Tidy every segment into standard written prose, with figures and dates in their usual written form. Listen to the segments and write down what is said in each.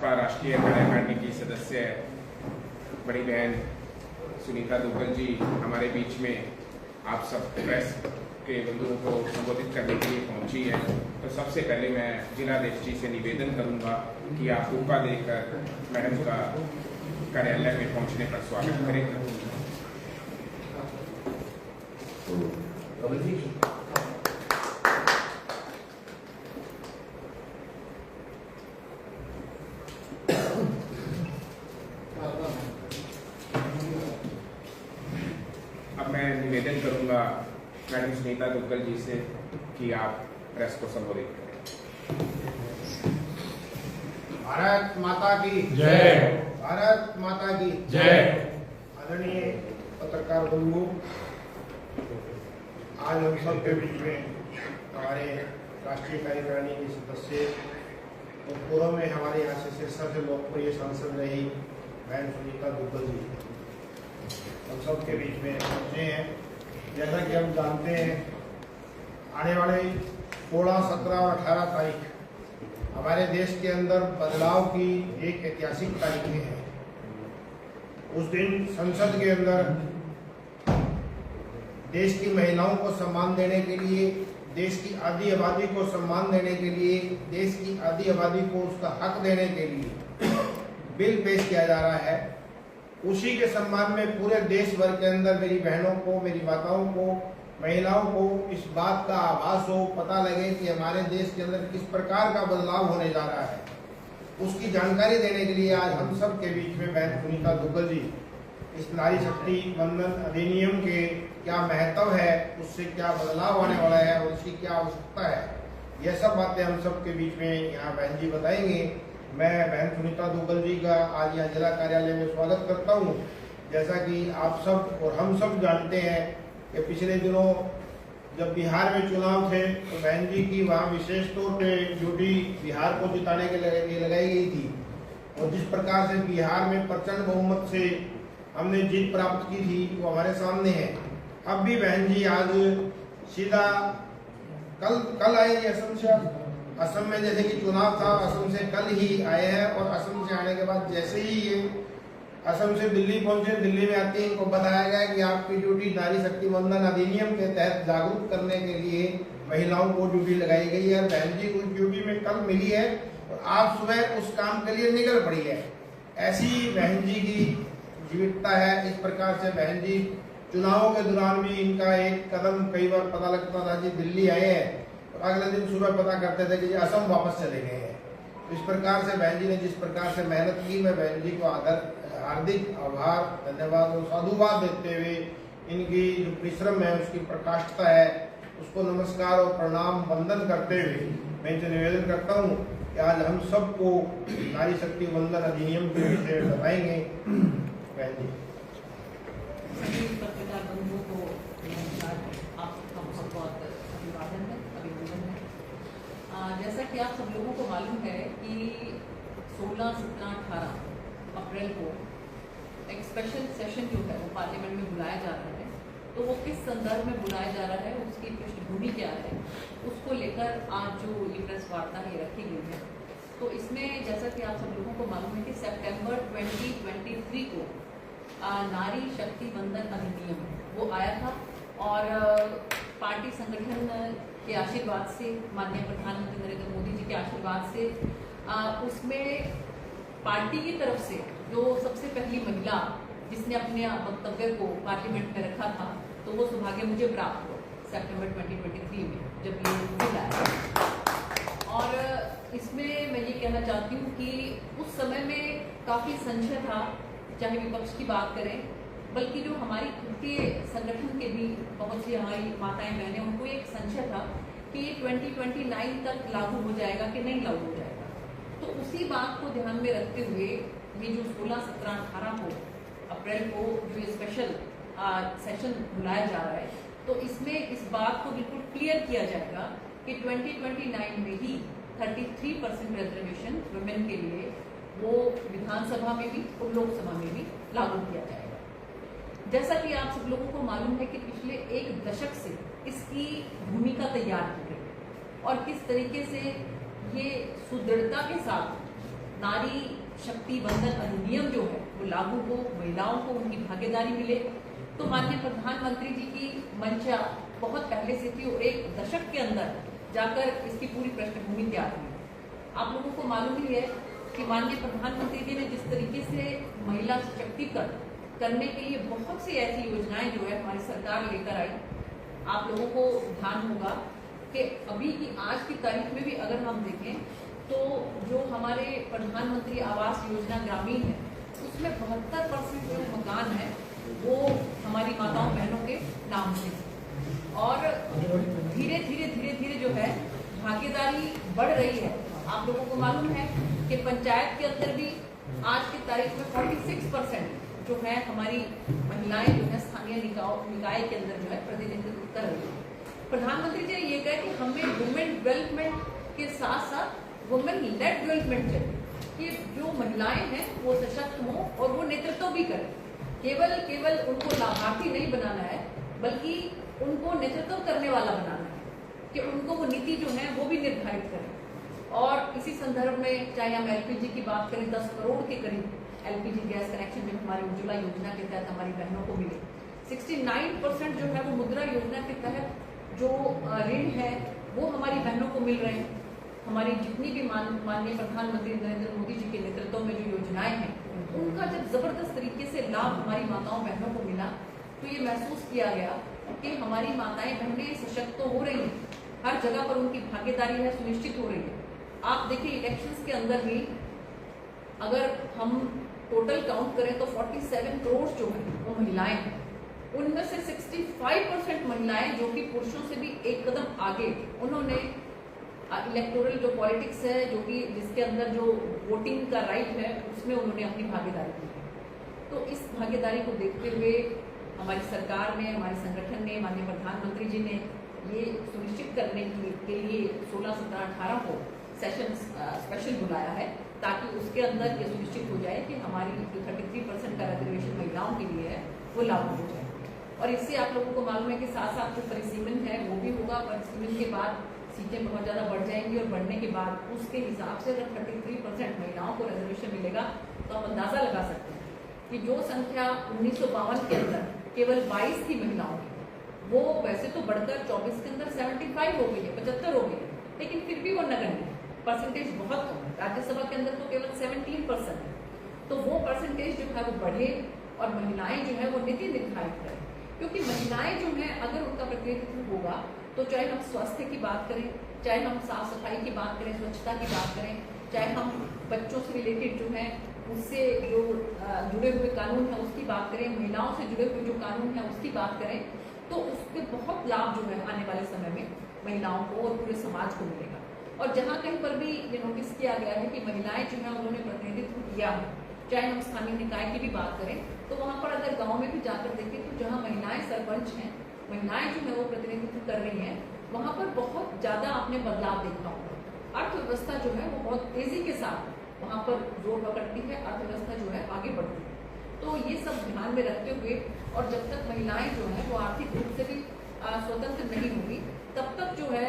भाजपा राष्ट्रीय कार्यकारिणी की सदस्य बड़ी बहन सुनीता दुग्गल जी हमारे बीच में आप सब प्रेस के बंधुओं को संबोधित करने के लिए पहुंची है। तो सबसे पहले मैं जिलाध्यक्ष जी से निवेदन करूंगा कि आप रूपा देकर मैडम का कार्यालय में पहुंचने पर स्वागत करें। अब मैं निवेदन करूंगा मैडम सुनीता दुग्गल जी से कि आप प्रेस को संबोधित करें। भारत माता की जय। भारत माता की जय। आदरणीय पत्रकार बंधुओं, आज हम सब के बीच में हमारे राष्ट्रीय कार्यकारिणी के सदस्य और पूर्व में हमारे यहाँ से सबसे लोकप्रिय सांसद रही बहन सुनीता दुग्गल जी हम सब के बीच में पहुँचे हैं। जैसा कि हम जानते हैं, आने वाले 16, 17 और 18 तारीख हमारे देश के अंदर बदलाव की एक ऐतिहासिक तारीखें हैं। उस दिन संसद के अंदर देश की महिलाओं को सम्मान देने के लिए, देश की आधी आबादी को सम्मान देने के लिए, देश की आधी आबादी को उसका हक देने के लिए बिल पेश किया जा रहा है। उसी के सम्मान में पूरे देश भर के अंदर मेरी बहनों को, मेरी माताओं को, महिलाओं को इस बात का आभास हो, पता लगे कि हमारे देश के अंदर किस प्रकार का बदलाव होने जा रहा है। उसकी जानकारी देने के लिए आज हम सब के बीच में बहन सुनीता दुग्गल जी इस नारी शक्ति वंदन अधिनियम के क्या महत्व है, उससे क्या बदलाव होने वाला है और उसकी क्या आवश्यकता है, यह सब बातें हम सब के बीच में यहाँ बहन जी बताएंगे। मैं बहन सुनीता दुग्गल जी का आज यहाँ जिला कार्यालय में स्वागत करता हूँ। जैसा कि आप सब और हम सब जानते हैं कि पिछले दिनों जब बिहार में चुनाव थे तो बहन जी की वहाँ विशेष तौर पे ड्यूटी बिहार को जिताने के लिए लगाई गई थी और जिस प्रकार से बिहार में प्रचंड बहुमत से हमने जीत प्राप्त की थी वो हमारे सामने है। अब भी बहन जी आज सीधा कल आएंगे असम से। असम में जैसे कि चुनाव था, असम से कल ही आए हैं और असम से आने के बाद जैसे ही ये असम से दिल्ली पहुंचे, दिल्ली में आते ही इनको बताया गया कि आपकी ड्यूटी नारी शक्ति वंदन अधिनियम के तहत जागरूक करने के लिए महिलाओं को ड्यूटी लगाई गई है। बहन जी उस ड्यूटी में कल मिली है और आप सुबह उस काम के लिए निकल पड़ी है। ऐसी बहन जी की जीवितता है। इस प्रकार से बहन जी चुनावों के दौरान भी इनका एक कदम कई बार पता लगता था जी दिल्ली आए हैं और अगले दिन सुबह पता करते थे कि असम वापस चले गए हैं। तो इस प्रकार से बहन जी ने जिस प्रकार से मेहनत की, मैं बहन जी को हार्दिक आभार, धन्यवाद और साधुवाद देते हुए इनकी जो परिश्रम है उसकी प्रकाष्ठता है उसको नमस्कार और प्रणाम वंदन करते हुए मैं इनसे निवेदन करता हूँ कि आज हम सबको नारी शक्ति वंदन अधिनियम के विषय में बताएंगे। बहन जी सभी पत्रकार बंधुओं को नमस्कार, आप सबका बहुत बहुत अभिवादन है, अभिनंदन है। जैसा कि आप सब लोगों को मालूम है कि 16, 17, 18 अप्रैल को एक स्पेशल सेशन जो है वो पार्लियामेंट में बुलाया जा रहा है। तो वो किस संदर्भ में बुलाया जा रहा है, उसकी पृष्ठभूमि क्या है, उसको लेकर आज जो ये प्रेस वार्ता है रखी गई है। तो इसमें जैसा कि आप सब लोगों को मालूम है कि सितंबर 2023 को नारी शक्ति वंदन अधिनियम वो आया था और पार्टी संगठन के आशीर्वाद से, माननीय प्रधानमंत्री नरेंद्र मोदी जी के आशीर्वाद से उसमें पार्टी की तरफ से जो सबसे पहली महिला जिसने अपने वक्तव्य को पार्लियामेंट में रखा था, तो वो सौभाग्य मुझे प्राप्त हुआ सितंबर 2023 में जब ये बिल आया। और इसमें मैं ये कहना चाहती हूँ कि उस समय में काफ़ी संशय था, चाहे विपक्ष की बात करें, बल्कि जो हमारी खुद के संगठन के भी बहुत सी हमारी माताएं बहनें, उनको एक संशय था कि 2029 तक लागू हो जाएगा कि नहीं लागू हो जाएगा। तो उसी बात को ध्यान में रखते हुए ये जो 16, 17, 18 को अप्रैल को जो ये स्पेशल सेशन बुलाया जा रहा है, तो इसमें इस बात को बिल्कुल क्लियर किया जाएगा कि 2029 में ही 33% रिजर्वेशन वुमेन के लिए वो विधानसभा में भी और लोकसभा में भी लागू किया जाएगा। जैसा कि आप सब लोगों को मालूम है कि पिछले एक दशक से इसकी भूमिका तैयार की गई और किस तरीके से ये सुदृढ़ता के साथ नारी शक्ति बंधन अधिनियम जो है वो लागू हो, महिलाओं को उनकी भागीदारी मिले। तो माननीय प्रधानमंत्री जी की मंशा बहुत पहले से थी और एक दशक के अंदर जाकर इसकी पूरी पृष्ठभूमि तैयार हुई। आप लोगों को मालूम ही है कि माननीय प्रधानमंत्री जी ने जिस तरीके से महिला सशक्तिकरण करने के लिए बहुत सी ऐसी योजनाएं जो है हमारी सरकार लेकर आई। आप लोगों को ध्यान होगा कि अभी की आज की तारीख में भी अगर हम देखें तो जो हमारे प्रधानमंत्री आवास योजना ग्रामीण है उसमें 72% जो मकान है वो हमारी माताओं बहनों के नाम से, और धीरे धीरे जो है भागीदारी बढ़ रही है। आप लोगों को मालूम है कि पंचायत के अंदर भी आज की तारीख में 46% जो है हमारी महिलाएं जो है स्थानीय निकाय के अंदर जो है प्रतिनिधित्व कर रही है। प्रधानमंत्री जी ने ये कहा कि हमें वुमेन डेवलपमेंट के साथ साथ वुमेन लेड डेवलपमेंट चाहिए कि जो महिलाएं हैं वो सशक्त हों और वो नेतृत्व भी करें। केवल उनको लाभार्थी नहीं बनाना है बल्कि उनको नेतृत्व करने वाला बनाना है कि उनको वो नीति जो है वो भी निर्धारित करें। और इसी संदर्भ में चाहे हम एलपीजी की बात करें, 10 करोड़ के करीब एलपीजी गैस कनेक्शन जो हमारी उज्ज्वला योजना के तहत हमारी बहनों को मिले। 69% जो है वो मुद्रा योजना के तहत जो ऋण है वो हमारी बहनों को मिल रहे हैं। हमारी जितनी भी माननीय प्रधानमंत्री नरेंद्र मोदी जी के नेतृत्व में जो योजनाएं हैं उनका जब जबरदस्त तरीके से लाभ हमारी माताओं बहनों को मिला तो ये महसूस किया गया कि हमारी माताएं बहनें सशक्त तो हो रही हैं, हर जगह पर उनकी भागीदारी है सुनिश्चित हो रही है। आप देखिए इलेक्शंस के अंदर भी अगर हम टोटल काउंट करें तो 47 करोड़ जो है वो महिलाएं हैं। उनमें से 65% महिलाएं जो कि पुरुषों से भी एक कदम आगे, उन्होंने इलेक्टोरल जो पॉलिटिक्स है जो कि जिसके अंदर जो वोटिंग का राइट है उसमें उन्होंने अपनी भागीदारी की है। तो इस भागीदारी को देखते हुए हमारी सरकार ने, हमारे संगठन ने, माननीय प्रधानमंत्री जी ने ये सुनिश्चित करने के लिए 16, 17, 18 को सेशन स्पेशल बुलाया है ताकि उसके अंदर ये सुनिश्चित हो जाए कि हमारी जो 33% का रिजर्वेशन महिलाओं के लिए है वो लागू हो जाए। और इससे आप लोगों को मालूम है कि साथ साथ जो परिसीमन है वो भी होगा। परिसीमन के बाद सीटें बहुत ज़्यादा बढ़ जाएंगी और बढ़ने के बाद उसके हिसाब से अगर 33% महिलाओं को रिजर्वेशन मिलेगा तो हम अंदाज़ा लगा सकते हैं कि जो संख्या 1952 के अंदर केवल 22 थी महिलाओं की, वो वैसे तो बढ़कर 24 के अंदर 75 हो गई है, 75 हो गई है, लेकिन फिर भी वो नगण्य परसेंटेज बहुत कम है। राज्यसभा के अंदर तो केवल 17% है। तो वो परसेंटेज जो है वो बढ़े और महिलाएं जो है वो नीति निर्धारित करें, क्योंकि महिलाएं जो है अगर उनका प्रतिनिधित्व होगा तो चाहे हम स्वास्थ्य की बात करें, चाहे हम साफ सफाई की बात करें, स्वच्छता की बात करें, चाहे हम बच्चों से रिलेटेड जो है उससे जो जुड़े हुए कानून है उसकी बात करें, महिलाओं से जुड़े हुए जो कानून है उसकी बात करें, तो उसके बहुत लाभ जो है आने वाले समय में महिलाओं को और पूरे समाज को मिलेगा। और जहाँ कहीं पर भी ये नोटिस किया गया है कि महिलाएं जो है उन्होंने प्रतिनिधित्व किया है, चाहे हम स्थानीय निकाय की भी बात करें, तो वहाँ पर अगर गाँव में भी जाकर देखें तो जहाँ महिलाएं सरपंच हैं, महिलाएं जो है वो प्रतिनिधित्व कर रही हैं, वहाँ पर बहुत ज़्यादा आपने बदलाव देखा होगा। अर्थव्यवस्था जो है वो बहुत तेज़ी के साथ वहाँ पर जोर पकड़ती है, अर्थव्यवस्था जो है आगे बढ़ती है। तो ये सब ध्यान में रखते हुए और जब तक महिलाएं जो है वो आर्थिक रूप से भी स्वतंत्र नहीं होगी तब तक जो है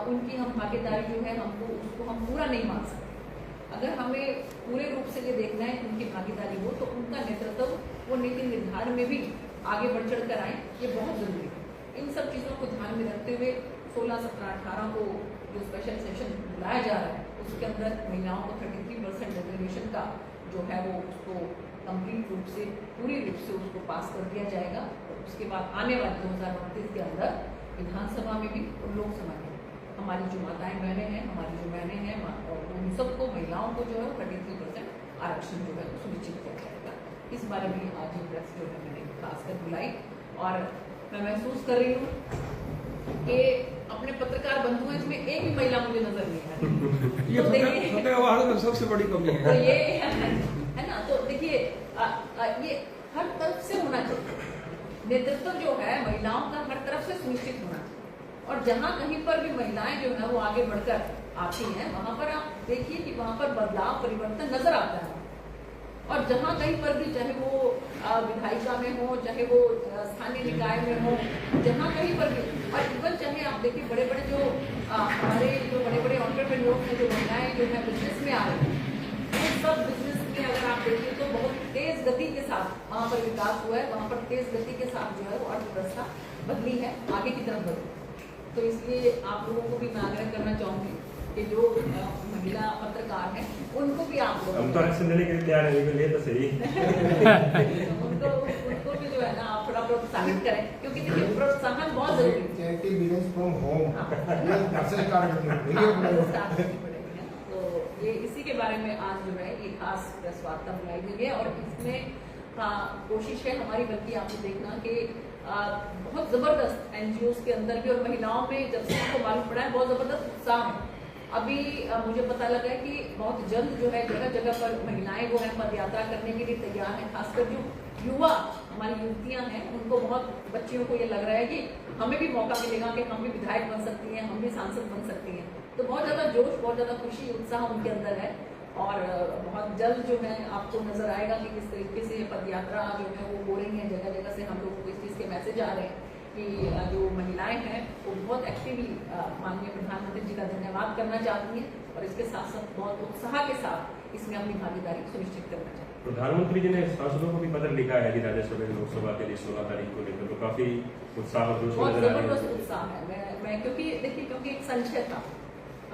उनकी हम भागीदारी जो है उसको हम पूरा नहीं मान सकते। अगर हमें पूरे रूप से ये देखना है कि उनकी भागीदारी हो तो उनका नेतृत्व वो नीति निर्धारण में भी आगे बढ़ चढ़ कर आए, ये बहुत जरूरी है। इन सब चीज़ों को ध्यान में रखते हुए 16, 17, 18 को जो स्पेशल सेशन बुलाया जा रहा है उसके अंदर महिलाओं को 33% रिजर्वेशन का जो है वो उसको कंप्लीट रूप से पूरी रूप से उसको पास कर दिया जाएगा। और उसके बाद आने वाले 2029 के अंदर विधानसभा में भी और लोकसभा में हमारी जो माताएं बहनें हैं, हमारी जो बहनें हैं और उन सबको महिलाओं को जो है 33% आरक्षण जो है वो सुनिश्चित किया जाएगा। इस बारे में आज ये प्रेस जो है मैंने खासकर बुलाई और मैं महसूस कर रही हूँ कि अपने पत्रकार बंधु हैं इसमें एक भी महिला मुझे नजर नहीं आ रही। तो देखिए सबसे बड़ी कमी है। तो ये है ना, तो देखिए ये हर तरफ से होना चाहिए, नेतृत्व जो है महिलाओं का हर तरफ से सुनिश्चित होना चाहिए। और जहाँ कहीं पर भी महिलाएं जो है वो आगे बढ़कर आती हैं वहां पर आप देखिए कि वहां पर बदलाव परिवर्तन नजर आता है। और जहाँ कहीं पर भी चाहे वो विधायिका में हो, चाहे वो स्थानीय निकाय में हो, जहाँ कहीं पर भी, और इवन चाहे आप देखिए बड़े बड़े जो हमारे जो बड़े बड़े एंटरप्रेन्योर्स हैं, जो महिलाएं जो है बिजनेस में आ रही हैं, सब बिजनेस में अगर आप देखिए तो बहुत तेज गति के साथ वहाँ पर विकास हुआ है, वहाँ पर तेज गति के साथ जो है वो अर्थव्यवस्था बदली है, आगे की तरफ बदली। तो इसलिए आप लोगों को भी मैं आग्रह करना चाहूंगी कि जो महिला पत्रकार हैं उनको भी आप लोग हम तो आरक्षण देने के लिए तैयार हैं, ले तो सही उनको भी जो है ना आप थोड़ा प्रोत्साहित करें, क्योंकि देखिए प्रोत्साहन बहुत जरूरी है। चैरिटी बिजनेस फ्रॉम होम घर से स्टार्ट करनी पड़ेगी। तो ये इसी के बारे में आज जो है ये खास प्रेस वार्ता बुलाई गई है और इसमें कोशिश है हमारी, बल्कि आपको देखना कि बहुत जबरदस्त एनजीओ के अंदर भी और महिलाओं में जब से आपको मालूम पड़ा है बहुत जबरदस्त उत्साह है। अभी मुझे पता लगा है कि बहुत जल्द जो है जगह जगह पर महिलाएं वो है पद यात्रा करने के लिए तैयार हैं। खासकर जो युवा हमारी युवतियां हैं उनको, बहुत बच्चियों को ये लग रहा है कि हमें भी मौका मिलेगा कि हम भी विधायक बन सकती हैं, हम भी सांसद बन सकती हैं। तो बहुत ज़्यादा जोश, बहुत ज़्यादा खुशी, उत्साह उनके अंदर है और बहुत जल्द जो है आपको नजर आएगा कि किस तरीके से पद यात्रा जो है वो हो रही है। जगह जगह से हम लोगों को इस चीज़ के मैसेज आ रहे हैं कि जो महिलाएं हैं वो बहुत एक्टिवली माननीय प्रधानमंत्री जी का धन्यवाद करना चाहती हैं और इसके साथ साथ बहुत उत्साह के साथ इसमें अपनी भागीदारी सुनिश्चित करना चाहती हैं। प्रधानमंत्री जी ने सांसदों को भी पत्र लिखा है कि राज्यसभा लोकसभा के लिए 16 तारीख को लेकर, तो काफी उत्साह और जोश बहुत नजर आ रहा जबरदस्त है। उत्साह है। मैं क्योंकि देखिए क्योंकि एक संशय था,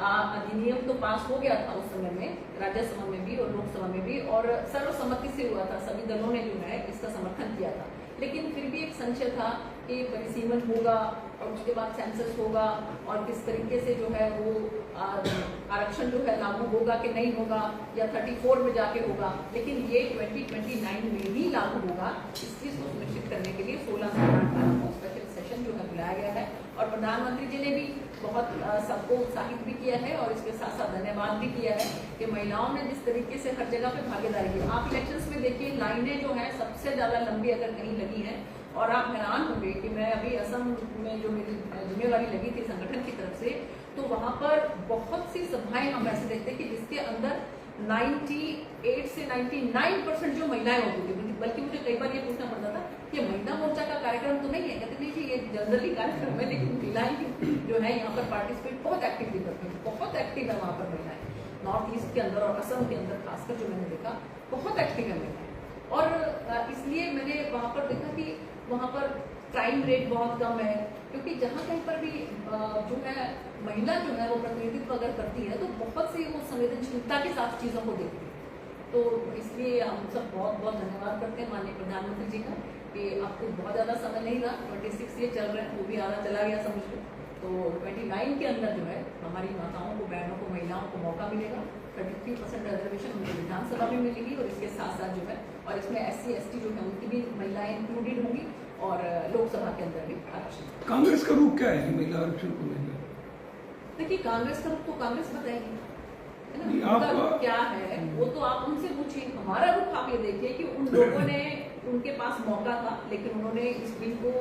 अधिनियम तो पास हो गया था उस समय में, राज्यसभा में भी और लोकसभा में भी, और सर्वसम्मति से हुआ था, सभी दलों ने जो है इसका समर्थन किया था। लेकिन फिर भी एक संशय था कि परिसीमन होगा और उसके बाद सेंसस होगा और किस तरीके से जो है वो आरक्षण जो है लागू होगा कि नहीं होगा या 34 में जाके होगा। लेकिन ये 2029 में ही लागू होगा। इस चीज को सुनिश्चित करने के लिए 16 से 18 को स्पेशल सेशन जो है बुलाया गया है और प्रधानमंत्री जी ने भी बहुत सबको उत्साहित भी किया है और इसके साथ साथ धन्यवाद भी किया है कि महिलाओं ने जिस तरीके से हर जगह पे भागीदारी की। आप इलेक्शंस में देखिए लाइनें जो है सबसे ज्यादा लंबी अगर कहीं लगी है और आप हैरान होंगे कि मैं अभी असम में जो मेरी जिम्मेवारी लगी थी संगठन की तरफ से, तो वहां पर बहुत सी सभाएं हम ऐसे देखते कि जिसके अंदर 98 से 99% जो महिलाएं होती थी। बल्कि मुझे कई बार ये पूछना पड़ता था कि महिला मोर्चा का कार्यक्रम तो नहीं है, कहते नहीं जी ये जनरली कार्यक्रम है, लेकिन महिलाएं जो है यहाँ पर पार्टिसिपेट बहुत एक्टिवली करती हैं, बहुत एक्टिव है वहाँ पर महिलाएं। नॉर्थ ईस्ट के अंदर और असम के अंदर खासकर जो मैंने देखा बहुत एक्टिव है महिलाएं। और इसलिए मैंने वहाँ पर देखा कि वहाँ पर क्राइम रेट बहुत कम है, क्योंकि जहाँ कहीं पर भी जो है महिला जो है वो प्रतिनिधित्व अगर करती है तो बहुत सी वो संवेदनशीलता के साथ चीज़ों को देखती है। तो इसलिए हम सब बहुत बहुत धन्यवाद करते हैं माननीय प्रधानमंत्री जी का कि आपको बहुत ज़्यादा समय नहीं रहा, 26 ये चल रहे हैं, वो भी आधा चला गया समझ लो। तो 29 के अंदर जो है हमारी माताओं को, बहनों को, महिलाओं को मौका मिलेगा। 33% रिजर्वेशन उनको विधानसभा में मिलेगी और इसके साथ साथ जो है और इसमें SC ST जो है उनकी भी महिलाएं इंक्लूडेड होंगी और लोकसभा के अंदर भी आरक्षण। कांग्रेस का रुख क्या है महिला आरक्षण को लेकर? देखिए कांग्रेस का रुख तो कांग्रेस बताएगी, है नहीं, ना, उनका रुख क्या है वो तो आप उनसे पूछिए। हमारा रुख आप ये देखिए कि उन लोगों ने, उनके पास मौका था लेकिन उन्होंने इस बिल को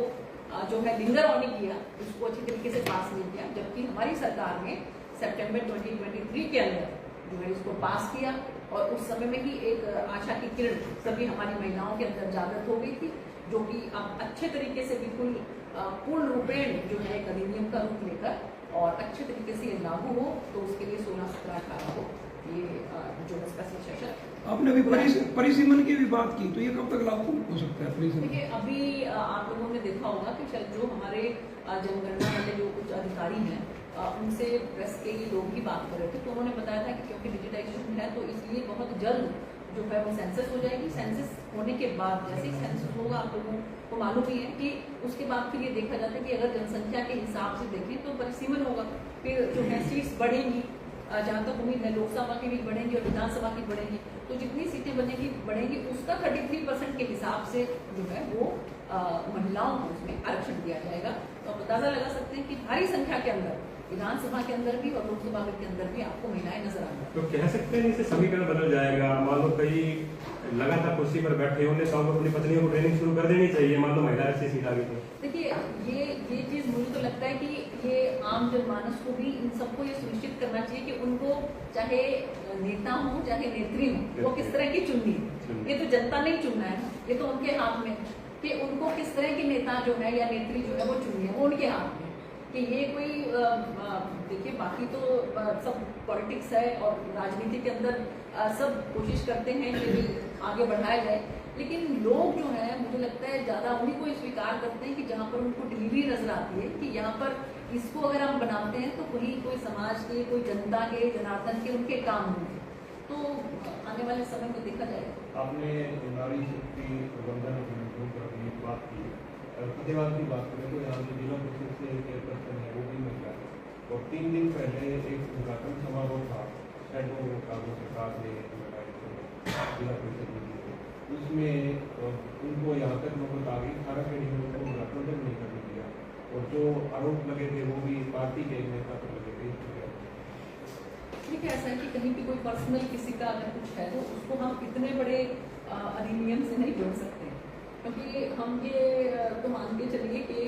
जो है लिंगर ऑन नहीं किया, उसको अच्छी तरीके से पास नहीं किया। जबकि हमारी सरकार ने सितंबर 2023 के अंदर जो है इसको पास किया और उस समय में ही एक आशा की किरण सभी हमारी महिलाओं के अंदर जागृत हो गई थी, जो कि अब अच्छे तरीके से बिल्कुल पूर्ण रूपेण जो है एक अधिनियम का रूप लेकर और अच्छे तरीके से ये लागू हो। तो उसके लिए 16, 17, 18 को ये जो है स्पेशल सेशन। आपने अभी परिसीमन की भी बात की, तो ये कब तक लागू हो सकता है परिसीमन? देखिए अभी आप लोगों ने देखा होगा कि शायद जो हमारे जनगणना वाले जो कुछ अधिकारी हैं उनसे प्रेस के ही लोग भी बात कर रहे थे, तो उन्होंने बताया था कि क्योंकि डिजिटाइजेशन है तो इसलिए बहुत जल्द जो है वो सेंसस हो जाएगी। सेंसस होने के बाद जैसे ही सेंसस होगा आप लोगों को मालूम ही है कि उसके बाद फिर ये देखा जाता है कि अगर जनसंख्या के हिसाब से देखें तो परिसीमन होगा, फिर जो है सीट्स बढ़ेंगी, जहाँ तक उम्मीद है लोकसभा की भी बढ़ेंगी और विधानसभा की बढ़ेंगी। तो जितनी सीटें बढ़ेंगी उसका 33% के हिसाब से जो है वो महिलाओं को उसमें आरक्षण दिया जाएगा। तो आप अंदाजा लगा सकते हैं कि भारी संख्या के अंदर विधानसभा के अंदर भी और लोकसभा के अंदर भी आपको महिलाएं नजर आएंगी। तो कह सकते हैं इससे समीकरण बदल जाएगा। मान लो कई लगातार कुर्सी पर बैठे होने तो अपनी पत्नियों को ट्रेनिंग शुरू कर देनी चाहिए, मान लो महिला ऐसी सीट आ गई तो। देखिए ये चीज मुझे तो लगता है कि ये आम जनमानस को भी इन सबको ये सुनिश्चित करना चाहिए कि उनको चाहे नेता हो चाहे नेत्री हो वो किस तरह की चुननी है। ये तो जनता ने ही चुनना है ना, ये तो उनके हाथ में कि उनको किस तरह के नेता जो है या नेत्री जो है वो चुननी है, वो उनके हाथ में। कि ये कोई देखिए बाकी तो सब पॉलिटिक्स है और राजनीति के अंदर सब कोशिश करते हैं कि आगे बढ़ाया जाए, लेकिन लोग जो हैं मुझे लगता है ज़्यादा उन्हीं को स्वीकार करते हैं कि जहाँ पर उनको डिलीवरी नजर आती है कि यहाँ पर इसको अगर हम बनाते हैं तो कहीं कोई समाज के, कोई जनता के, जनार्दन के उनके काम होंगे। तो आने वाले समय में देखा जाएगा। आपने नारी शक्ति प्रबंधन पर भी बात की, फतेहाबाद की बात करें तो यहाँ जो जिला परिषद से चेयरपर्सन है वो भी महिला है, और 3 दिन पहले एक उद्घाटन समारोह था शैडो काबू सरकार ने जिला परिषद में, उसमें उनको यहाँ तक नौबत आ गई 18 के नियमों को उद्घाटन तक नहीं करने दिया, और जो आरोप लगे थे वो भी पार्टी के एक नेता पर लगे थे। ठीक है, ऐसा है कि कहीं भी कोई पर्सनल किसी का अगर कुछ है तो उसको हम इतने बड़े अधिनियम से नहीं जोड़ सकते, क्योंकि हम ये तो मान के चलिए कि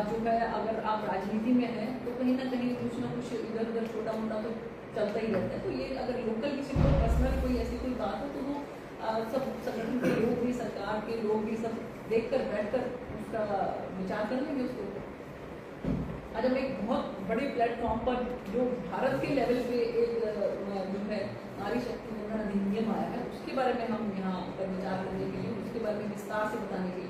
जो है अगर आप राजनीति में हैं तो कहीं ना कहीं कुछ ना कुछ इधर उधर छोटा मोटा तो चलता ही रहता है। तो ये अगर लोकल किसी को पर्सनल कोई ऐसी कोई बात हो तो वो सब संगठन के लोग भी, सरकार के लोग भी सब देखकर बैठकर उसका विचार कर लेंगे उसके ऊपर। आज हम एक बहुत बड़े प्लेटफॉर्म पर जो भारत के लेवल पे एक जो है नारी शक्ति वंदन अधिनियम आया है, उसके बारे में हम यहाँ पर विचार करने के लिए, उसके बारे में विस्तार से बताने के लिए